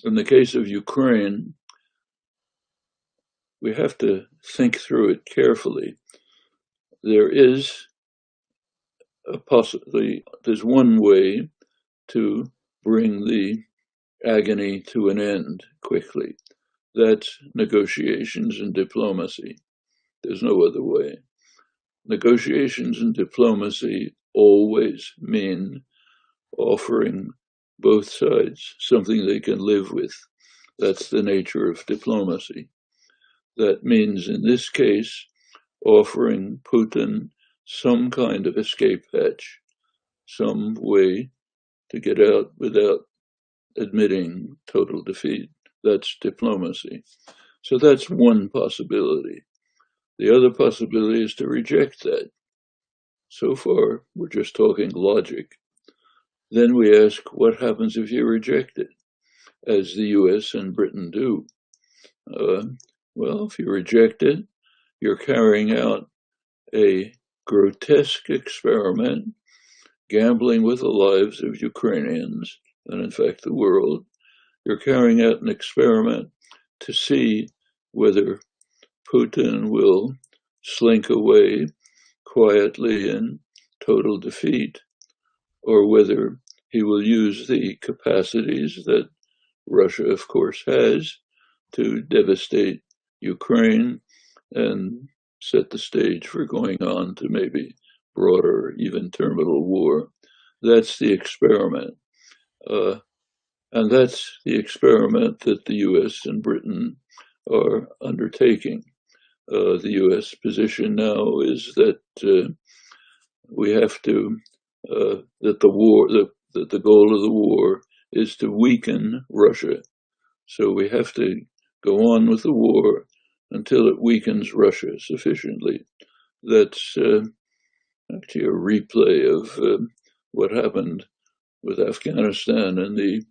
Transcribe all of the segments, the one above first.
In the case of Ukraine, we have to think through it carefully. There is there's one way to bring the agony to an end quickly. That's negotiations and diplomacy. There's no other way. Negotiations and diplomacy always mean offering both sides something they can live with. That's the nature of diplomacy. That means, in this case, offering Putin some kind of escape hatch, some way to get out without admitting total defeat. That's diplomacy. So that's one possibility. The other possibility is to reject that. So far, we're just talking logic. Then we ask, what happens if you reject it, as the US and Britain do? Well, if you reject it, you're carrying out a grotesque experiment, gambling with the lives of Ukrainians, and in fact the world. You're carrying out an experiment to see whether Putin will slink away quietly in total defeat, or whether he will use the capacities that Russia, of course, has to devastate Ukraine and set the stage for going on to maybe broader, even terminal war. That's the experiment. And that's the experiment that the US and Britain are undertaking. The US position now is that we have to, that the goal of the war is to weaken Russia. So we have to go on with the war until it weakens Russia sufficiently. That's actually a replay of what happened with Afghanistan in the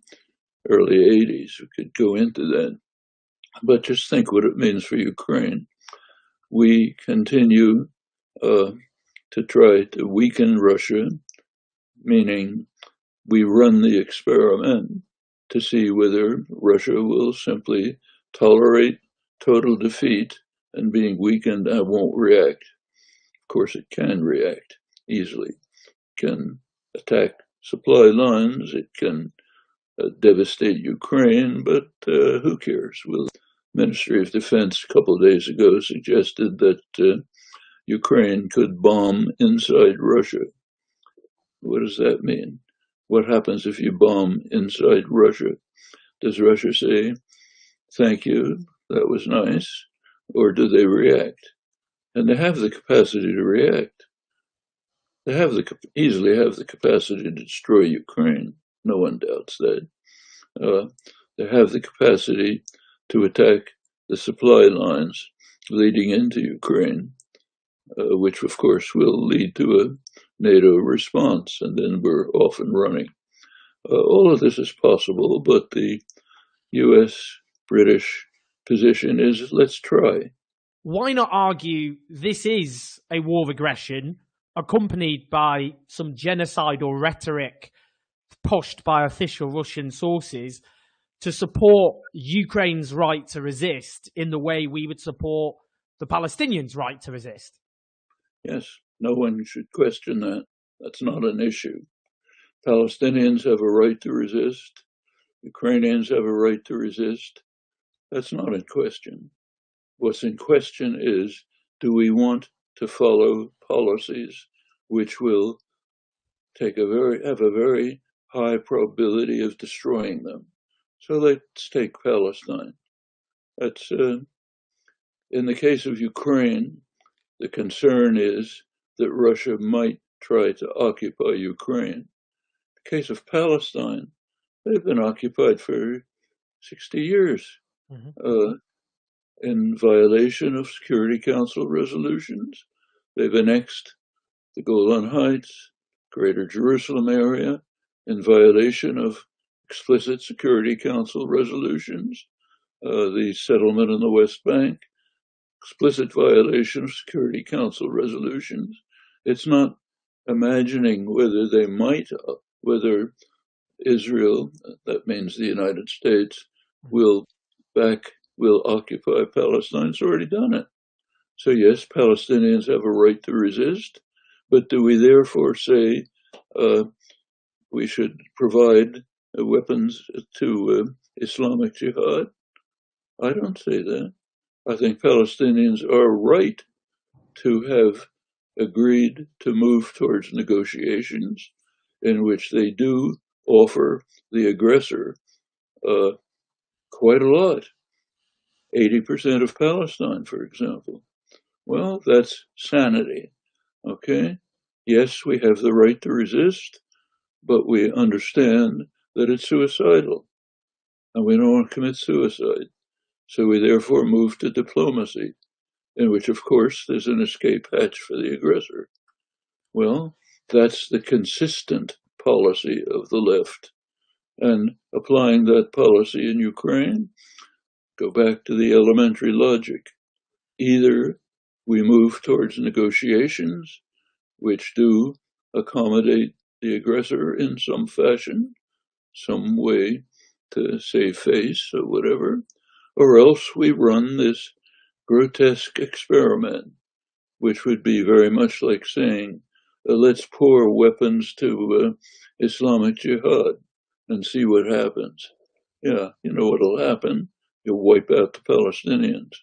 early 80s. We could go into that. But just think what it means for Ukraine. We continue to try to weaken Russia, meaning we run the experiment to see whether Russia will simply tolerate total defeat and being weakened and won't react. Of course, it can react easily. It can attack supply lines. It can devastate Ukraine, but who cares? Well, the Ministry of Defense a couple of days ago suggested that Ukraine could bomb inside Russia. What does that mean? What happens if you bomb inside Russia? Does Russia say, thank you, that was nice, or do they react? And they have the capacity to react. They easily have the capacity to destroy Ukraine. No one doubts that. They have the capacity to attack the supply lines leading into Ukraine, which of course will lead to a NATO response, and then we're off and running. All of this is possible, but the US-British position is, let's try. Why not argue this is a war of aggression accompanied by some genocidal rhetoric pushed by official Russian sources to support Ukraine's right to resist in the way we would support the Palestinians' right to resist? Yes, no one should question that. That's not an issue. Palestinians have a right to resist. Ukrainians have a right to resist. That's not in question. What's in question is, do we want to follow policies which will have a very high probability of destroying them? So let's take Palestine. That's in the case of Ukraine, the concern is that Russia might try to occupy Ukraine. In the case of Palestine, they've been occupied for 60 years. Mm-hmm. In violation of Security Council resolutions. They've annexed the Golan Heights, Greater Jerusalem area, in violation of explicit Security Council resolutions. The settlement in the West Bank, explicit violation of Security Council resolutions. It's not imagining whether Israel, that means the United States, we'll occupy Palestine. It's already done it. So yes, Palestinians have a right to resist, but do we therefore say we should provide weapons to Islamic Jihad? I don't say that. I think Palestinians are right to have agreed to move towards negotiations in which they do offer the aggressor quite a lot. 80% of Palestine, for example. Well, that's sanity, okay? Yes, we have the right to resist, but we understand that it's suicidal, and we don't want to commit suicide. So we therefore move to diplomacy, in which, of course, there's an escape hatch for the aggressor. Well, that's the consistent policy of the left. And applying that policy in Ukraine, go back to the elementary logic. Either we move towards negotiations, which do accommodate the aggressor in some fashion, some way to save face or whatever, or else we run this grotesque experiment, which would be very much like saying, let's pour weapons to Islamic Jihad and see what happens. Yeah, you know what'll happen? You'll wipe out the Palestinians.